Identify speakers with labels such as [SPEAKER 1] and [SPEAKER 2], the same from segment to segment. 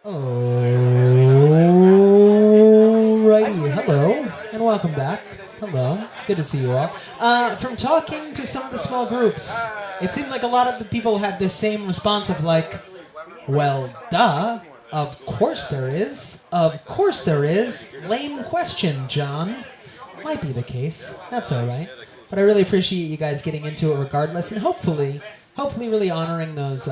[SPEAKER 1] Alrighty, hello, and welcome back. Hello, good to see you all. From talking to some of the small groups, it seemed like a lot of the people had this same response of like, well, duh, of course there is. Of course there is. Lame question, John. Might be the case. That's alright. But I really appreciate you guys getting into it regardless, and hopefully really honoring those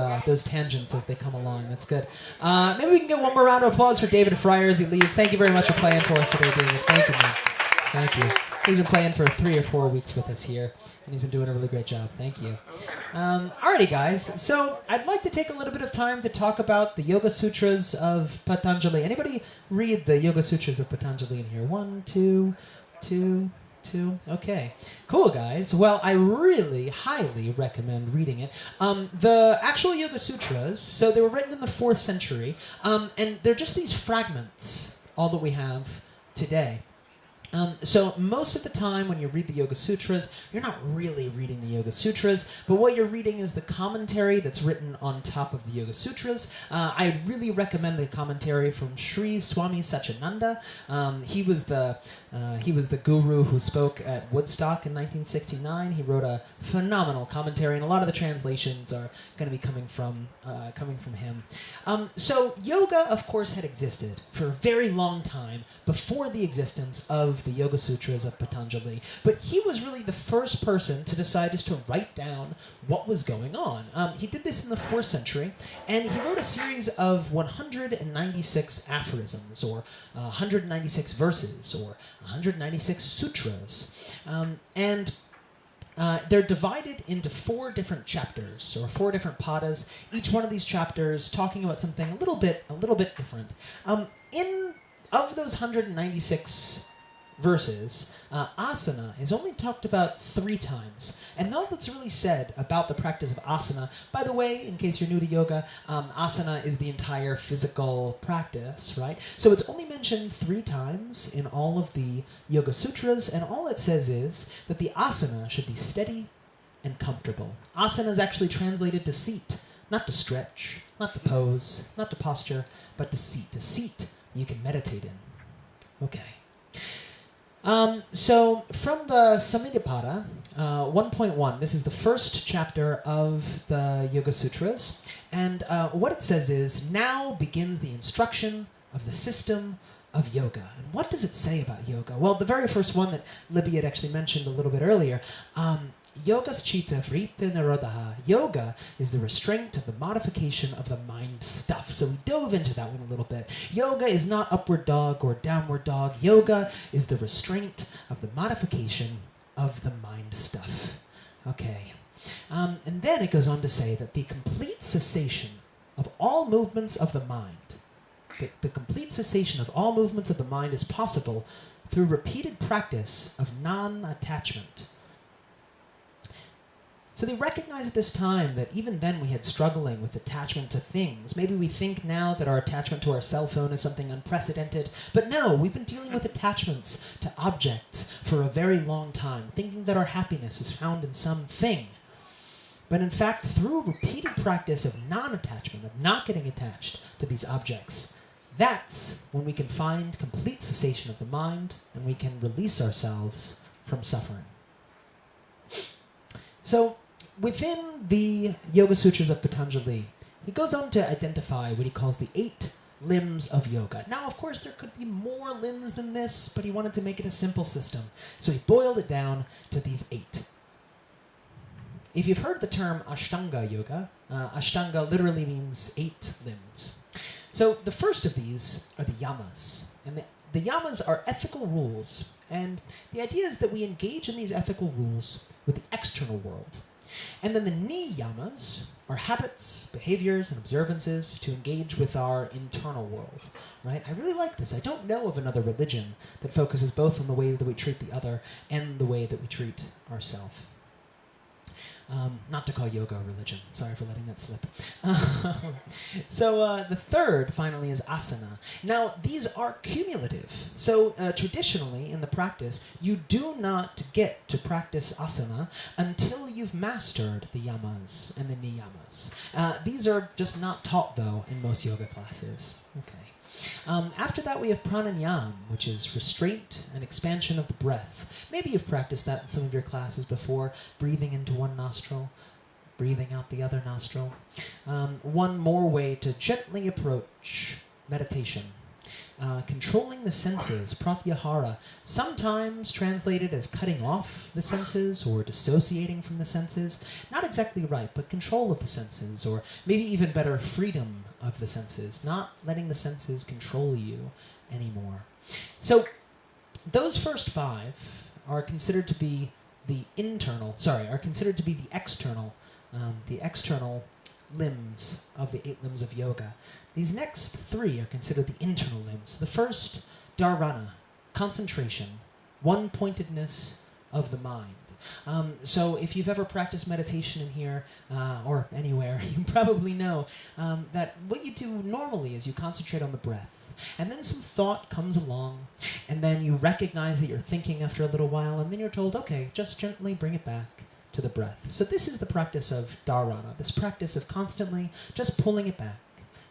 [SPEAKER 1] tangents as they come along. That's good. Maybe we can get one more round of applause for David Fryer as he leaves. Thank you very much for playing for us today, David. Thank you, man. Thank you. He's been playing for 3 or 4 weeks with us here, and he's been doing a really great job. Thank you. Alrighty, guys. So I'd like to take a little bit of time to talk about the Yoga Sutras of Patanjali. Anybody read the Yoga Sutras of Patanjali in here? 1, 2, 2... Okay. Cool, guys. Well, I really highly recommend reading it. The actual Yoga Sutras, so they were written in the 4th century, and they're just these fragments, all that we have today. So most of the time when you read the Yoga Sutras, you're not really reading the Yoga Sutras, but what you're reading is the commentary that's written on top of the Yoga Sutras. I'd really recommend the commentary from Sri Swami Satyananda. He was the guru who spoke at Woodstock in 1969. He wrote a phenomenal commentary, and a lot of the translations are going to be coming from him. So yoga, of course, had existed for a very long time before the existence of the Yoga Sutras of Patanjali. But he was really the first person to decide just to write down what was going on. He did this in the 4th century, and he wrote a series of 196 aphorisms, or 196 verses, or 196 sutras. They're divided into 4 different chapters, or 4 different padas. Each one of these chapters talking about something a little bit different. Of those 196 verses, asana is only talked about 3 times. And all that's really said about the practice of asana, by the way, in case you're new to yoga, asana is the entire physical practice, right? So it's only mentioned 3 times in all of the Yoga Sutras, and all it says is that the asana should be steady and comfortable. Asana is actually translated to seat, not to stretch, not to pose, not to posture, but to seat. A seat you can meditate in. Okay. So from the Samhita 1.1, this is the first chapter of the Yoga Sutras, and what it says is, now begins the instruction of the system of yoga. And what does it say about yoga? Well, the very first one that Libby had actually mentioned a little bit earlier, Yogas chitta vritta nirodha. Yoga is the restraint of the modification of the mind stuff. So we dove into that one a little bit. Yoga is not upward dog or downward dog. Yoga is the restraint of the modification of the mind stuff. Okay. And then it goes on to say that the complete cessation of all movements of the mind, the complete cessation of all movements of the mind is possible through repeated practice of non-attachment. So they recognize at this time that even then we had struggling with attachment to things. Maybe we think now that our attachment to our cell phone is something unprecedented, but no, we've been dealing with attachments to objects for a very long time, thinking that our happiness is found in some thing. But in fact, through repeated practice of non-attachment, of not getting attached to these objects, that's when we can find complete cessation of the mind, and we can release ourselves from suffering. So, within the Yoga Sutras of Patanjali, he goes on to identify what he calls the 8 limbs of yoga. Now, of course, there could be more limbs than this, but he wanted to make it a simple system. So he boiled it down to these 8. If you've heard the term Ashtanga yoga, Ashtanga literally means 8 limbs. So the first of these are the yamas. And the yamas are ethical rules. And the idea is that we engage in these ethical rules with the external world. And then the niyamas are habits, behaviors, and observances to engage with our internal world, right? I really like this. I don't know of another religion that focuses both on the ways that we treat the other and the way that we treat ourselves. Not to call yoga a religion. Sorry for letting that slip. So the third, finally, is asana. Now, these are cumulative. So traditionally, in the practice, you do not get to practice asana until you've mastered the yamas and the niyamas. These are just not taught, though, in most yoga classes. Okay. After that, we have pranayama, which is restraint and expansion of the breath. Maybe you've practiced that in some of your classes before, breathing into one nostril, breathing out the other nostril. One more way to gently approach meditation. Controlling the senses, pratyahara, sometimes translated as cutting off the senses or dissociating from the senses. Not exactly right, but control of the senses, or maybe even better, freedom of the senses, not letting the senses control you anymore. So those first five are considered to be the external limbs of the 8 limbs of yoga. These next 3 are considered the internal limbs. The first, dharana, concentration, one-pointedness of the mind. So if you've ever practiced meditation in here or anywhere, you probably know that what you do normally is you concentrate on the breath. And then some thought comes along, and then you recognize that you're thinking after a little while, and then you're told, okay, just gently bring it back to the breath. So this is the practice of dharana, this practice of constantly just pulling it back.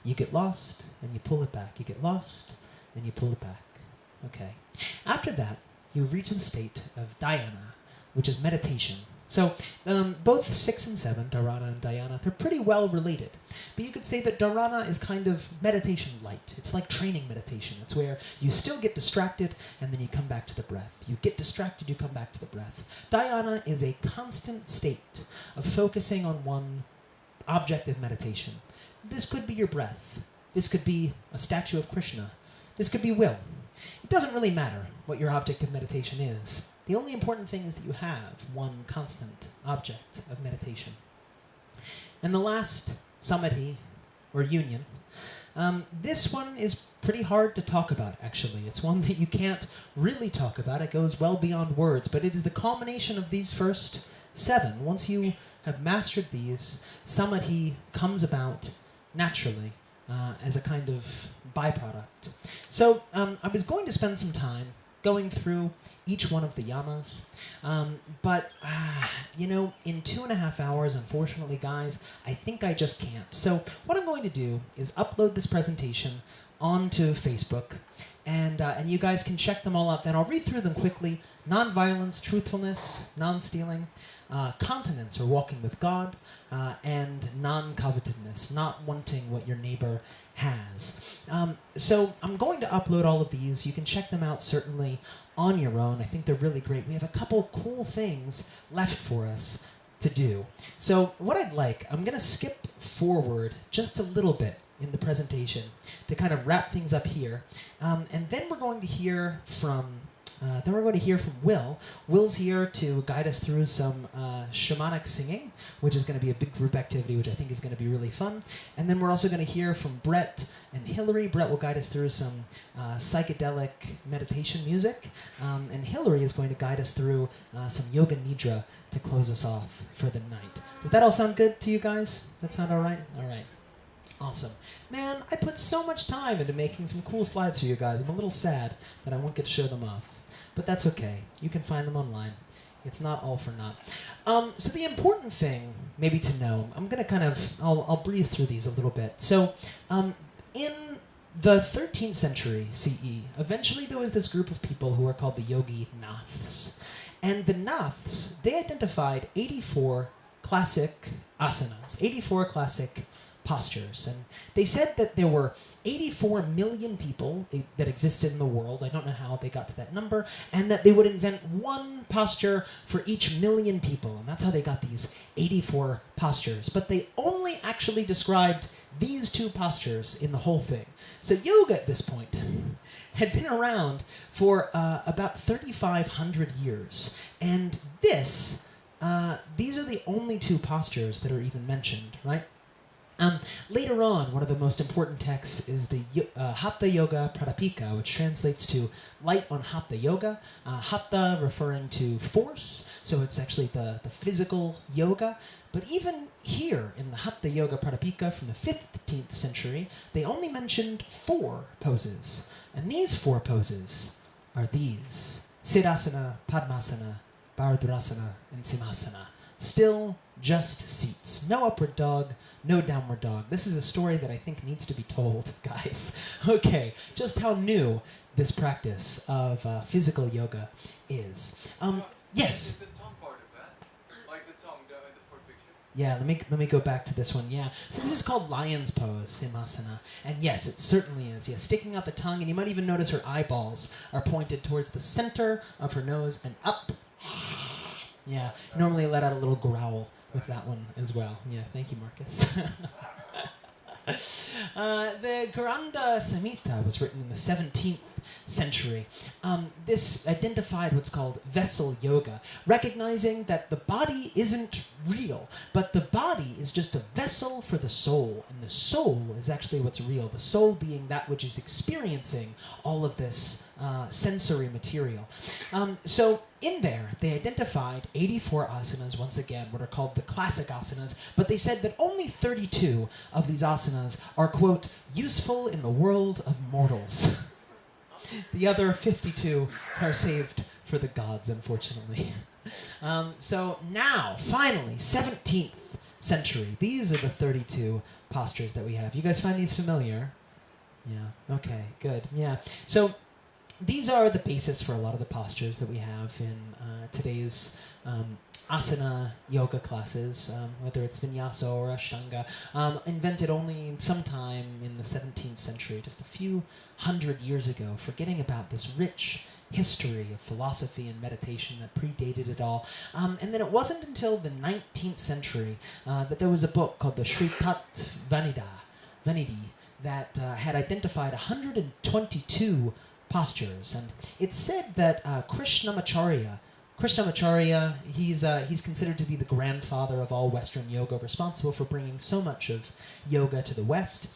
[SPEAKER 1] You get lost, and you pull it back. You get lost, and you pull it back. Okay. After that, you reach the state of dhyana, which is meditation. So both 6 and 7, dharana and dhyana, they're pretty well related. But you could say that dharana is kind of meditation light. It's like training meditation. It's where you still get distracted, and then you come back to the breath. You get distracted, you come back to the breath. Dhyana is a constant state of focusing on one object of meditation. This could be your breath. This could be a statue of Krishna. This could be will. It doesn't really matter what your object of meditation is. The only important thing is that you have one constant object of meditation. And the last, samadhi, or union, this one is pretty hard to talk about, actually. It's one that you can't really talk about. It goes well beyond words, but it is the culmination of these first 7. Once you have mastered these, samadhi comes about naturally as a kind of byproduct. So I was going to spend some time going through each one of the yamas, but in 2.5 hours, unfortunately, guys, I think I just can't. So what I'm going to do is upload this presentation onto Facebook, and you guys can check them all out. Then I'll read through them quickly. Nonviolence, truthfulness, non-stealing, continence or walking with God, and non-covetedness, not wanting what your neighbor has. So I'm going to upload all of these. You can check them out certainly on your own. I think they're really great. We have a couple cool things left for us to do. So what I'm going to skip forward just a little bit in the presentation to kind of wrap things up here. And then we're going to hear from Will. Will's here to guide us through some shamanic singing, which is going to be a big group activity, which I think is going to be really fun. And then we're also going to hear from Brett and Hillary. Brett will guide us through some psychedelic meditation music. And Hillary is going to guide us through some yoga nidra to close us off for the night. Does that all sound good to you guys? That sound all right? All right. Awesome. Man, I put so much time into making some cool slides for you guys. I'm a little sad that I won't get to show them off. But that's okay. You can find them online. It's not all for naught. So the important thing, maybe to know, I'm going to I'll breeze through these a little bit. So in the 13th century CE, eventually there was this group of people who are called the Yogi Naths. And the Naths, they identified 84 classic asanas, 84 classic postures. And they said that there were 84 million people that existed in the world. I don't know how they got to that number. And that they would invent one posture for each million people. And that's how they got these 84 postures. But they only actually described these 2 postures in the whole thing. So yoga at this point had been around for about 3,500 years. And these are the only 2 postures that are even mentioned, right? Later on, one of the most important texts is the Hatha Yoga Pradipika, which translates to light on Hatha Yoga. Hatha referring to force, so it's actually the physical yoga. But even here in the Hatha Yoga Pradipika from the 15th century, they only mentioned 4 poses. And these 4 poses are these: Siddhasana, Padmasana, Bharadrasana, and Simhasana. Still just seats. No upward dog, no downward dog. This is a story that I think needs to be told, guys. Okay, just how new this practice of physical yoga is. Yes?
[SPEAKER 2] Is the tongue part of that? Like the tongue, the fourth picture?
[SPEAKER 1] Yeah, let me go back to this one. Yeah, so this is called lion's pose, Simhasana, and yes, it certainly is. Yeah, sticking out the tongue, and you might even notice her eyeballs are pointed towards the center of her nose and up. Yeah, normally let out a little growl with that one as well. Yeah, thank you, Marcus. The Garanda Samhita was written in the 17th century. This identified what's called vessel yoga, recognizing that the body isn't real, but the body is just a vessel for the soul, and the soul is actually what's real, the soul being that which is experiencing all of this sensory material. So in there, they identified 84 asanas, once again, what are called the classic asanas, but they said that only 32 of these asanas are, quote, useful in the world of mortals. The other 52 are saved for the gods, unfortunately. So now, finally, 17th century, these are the 32 postures that we have. You guys find these familiar? Yeah, okay, good, yeah. So these are the basis for a lot of the postures that we have in today's asana yoga classes, whether it's vinyasa or ashtanga, invented only sometime in the 17th century, just a few hundred years ago, forgetting about this rich history of philosophy and meditation that predated it all. And then it wasn't until the 19th century that there was a book called the Sripat Vanidhi that had identified 122 postures, and it said that Krishnamacharya, he's considered to be the grandfather of all Western yoga, responsible for bringing so much of yoga to the West.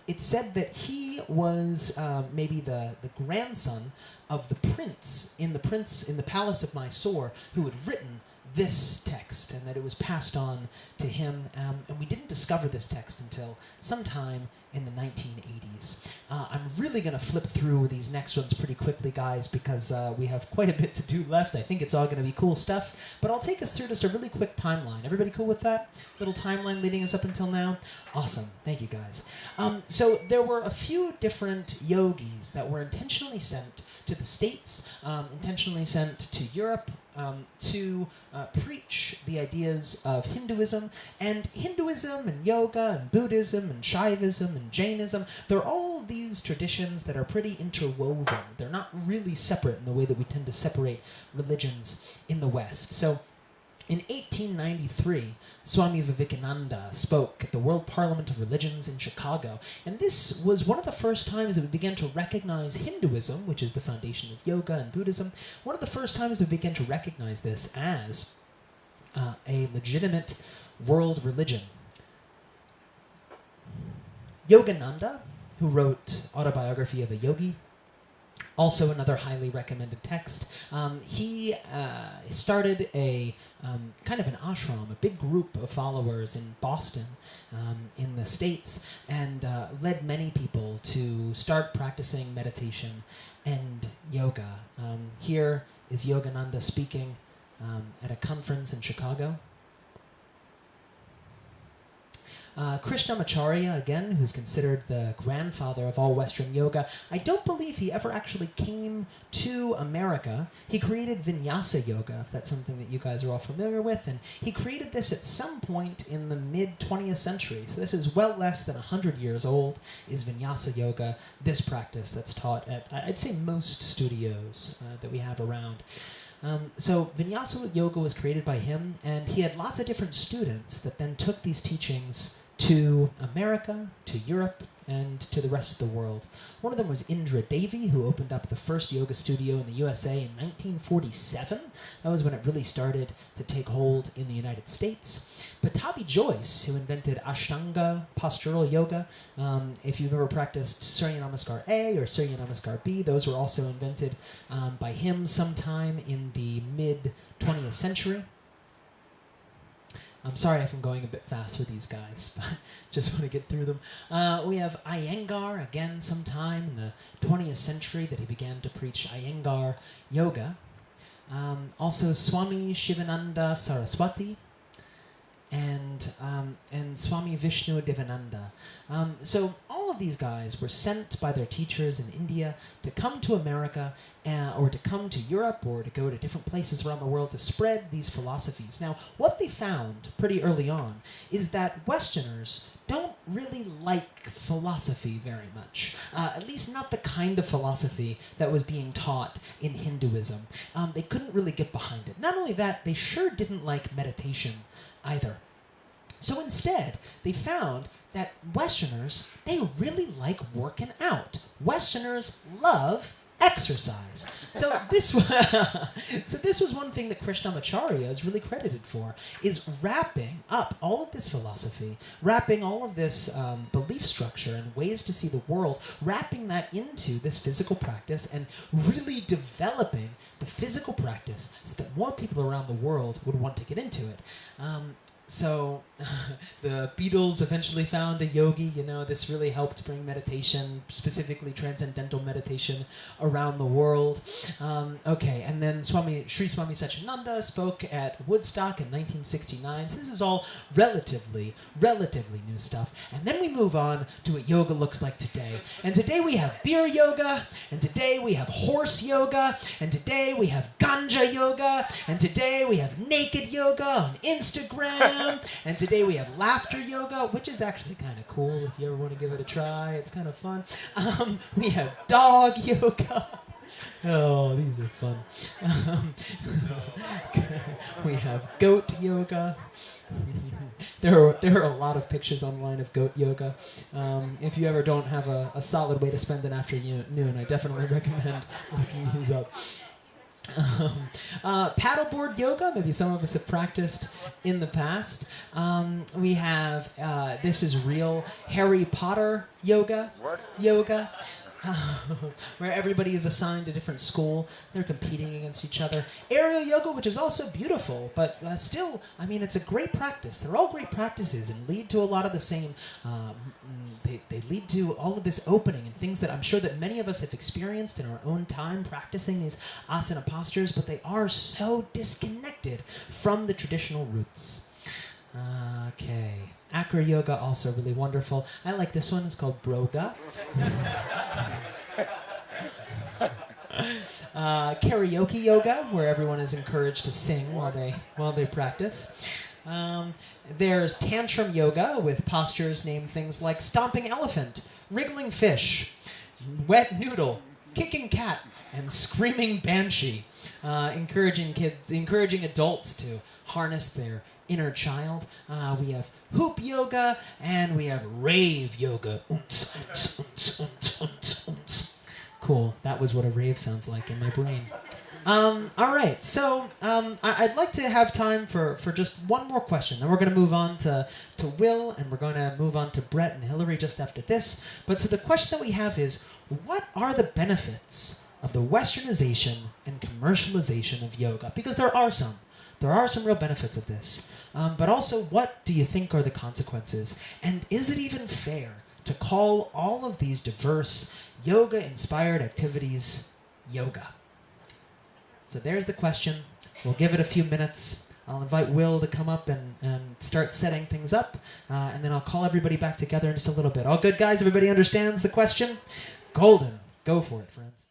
[SPEAKER 1] It said that he was maybe the grandson of the prince in the palace of Mysore who had written this text, and that it was passed on to him, and we didn't discover this text until sometime in the 1980s. I'm really going to flip through these next ones pretty quickly, guys, because we have quite a bit to do left. I think it's all going to be cool stuff, but I'll take us through just a really quick timeline. Everybody cool with that? Little timeline leading us up until now? Awesome. Thank you, guys. So there were a few different yogis that were intentionally sent to the States, intentionally sent to Europe, to preach the ideas of Hinduism. And Hinduism and yoga and Buddhism and Shaivism and Jainism, they're all these traditions that are pretty interwoven. They're not really separate in the way that we tend to separate religions in the West. So in 1893, Swami Vivekananda spoke at the World Parliament of Religions in Chicago, and this was one of the first times that we began to recognize Hinduism, which is the foundation of yoga and Buddhism, one of the first times we began to recognize this as a legitimate world religion. Yogananda, who wrote Autobiography of a Yogi, also another highly recommended text. He started a kind of an ashram, a big group of followers in Boston, in the States, and led many people to start practicing meditation and yoga. Here is Yogananda speaking at a conference in Chicago. Krishnamacharya, again, who's considered the grandfather of all Western yoga, I don't believe he ever actually came to America. He created Vinyasa yoga, if that's something that you guys are all familiar with, and he created this at some point in the mid-20th century. So this is well less than 100 years old, is Vinyasa yoga, this practice that's taught at, I'd say, most studios that we have around. So Vinyasa yoga was created by him, and he had lots of different students that then took these teachings to America, to Europe, and to the rest of the world. One of them was Indra Devi, who opened up the first yoga studio in the USA in 1947. That was when it really started to take hold in the United States. Pattabhi Jois, who invented Ashtanga postural yoga. If you've ever practiced Surya Namaskar A or Surya Namaskar B, those were also invented by him sometime in the mid-20th century. I'm sorry if I'm going a bit fast with these guys, but just want to get through them. We have Iyengar, again, sometime in the 20th century that he began to preach Iyengar yoga. Also Swami Shivananda Saraswati and Swami Vishnu Devananda. So all of these guys were sent by their teachers in India to come to America or to come to Europe or to go to different places around the world to spread these philosophies. Now, what they found pretty early on is that Westerners don't really like philosophy very much, at least not the kind of philosophy that was being taught in Hinduism. They couldn't really get behind it. Not only that, they sure didn't like meditation either. So instead, they found that Westerners, they really like working out. Westerners love exercise. So this was one thing that Krishnamacharya is really credited for, is wrapping up all of this philosophy, wrapping all of this belief structure and ways to see the world, wrapping that into this physical practice and really developing the physical practice so that more people around the world would want to get into it. So the Beatles eventually found a yogi. This really helped bring meditation, specifically transcendental meditation, around the world. Okay, and then Sri Swami Satchidananda spoke at Woodstock in 1969. So this is all relatively new stuff. And then we move on to what yoga looks like today. And today we have beer yoga, and today we have horse yoga, and today we have ganja yoga, and today we have naked yoga on Instagram. And today we have laughter yoga, which is actually kind of cool if you ever want to give it a try. It's kind of fun. We have dog yoga. Oh, these are fun. We have goat yoga. There are a lot of pictures online of goat yoga. If you ever don't have a solid way to spend an afternoon, I definitely recommend looking these up. Paddleboard yoga, maybe some of us have practiced in the past. We have, this is real Harry Potter yoga. Where everybody is assigned a different school. They're competing against each other. Aerial yoga, which is also beautiful, but still, it's a great practice. They're all great practices and lead to a lot of the same, they lead to all of this opening and things that I'm sure that many of us have experienced in our own time practicing these asana postures, but they are so disconnected from the traditional roots. Okay. Acro yoga, also really wonderful. I like this one. It's called Broga. Karaoke yoga, where everyone is encouraged to sing while they practice. There's tantrum yoga with postures named things like stomping elephant, wriggling fish, wet noodle, kicking cat, and screaming banshee. Encouraging adults to harness their inner child. We have hoop yoga, and we have rave yoga. Cool. That was what a rave sounds like in my brain. All right, so I'd like to have time for just one more question. Then we're going to move on to Will, and we're going to move on to Brett and Hillary just after this. But so the question that we have is, what are the benefits of the westernization and commercialization of yoga? Because there are some. There are some real benefits of this. But also, what do you think are the consequences? And is it even fair to call all of these diverse yoga-inspired activities yoga? So there's the question. We'll give it a few minutes. I'll invite Will to come up and start setting things up. And then I'll call everybody back together in just a little bit. All good, guys? Everybody understands the question? Golden. Go for it, friends.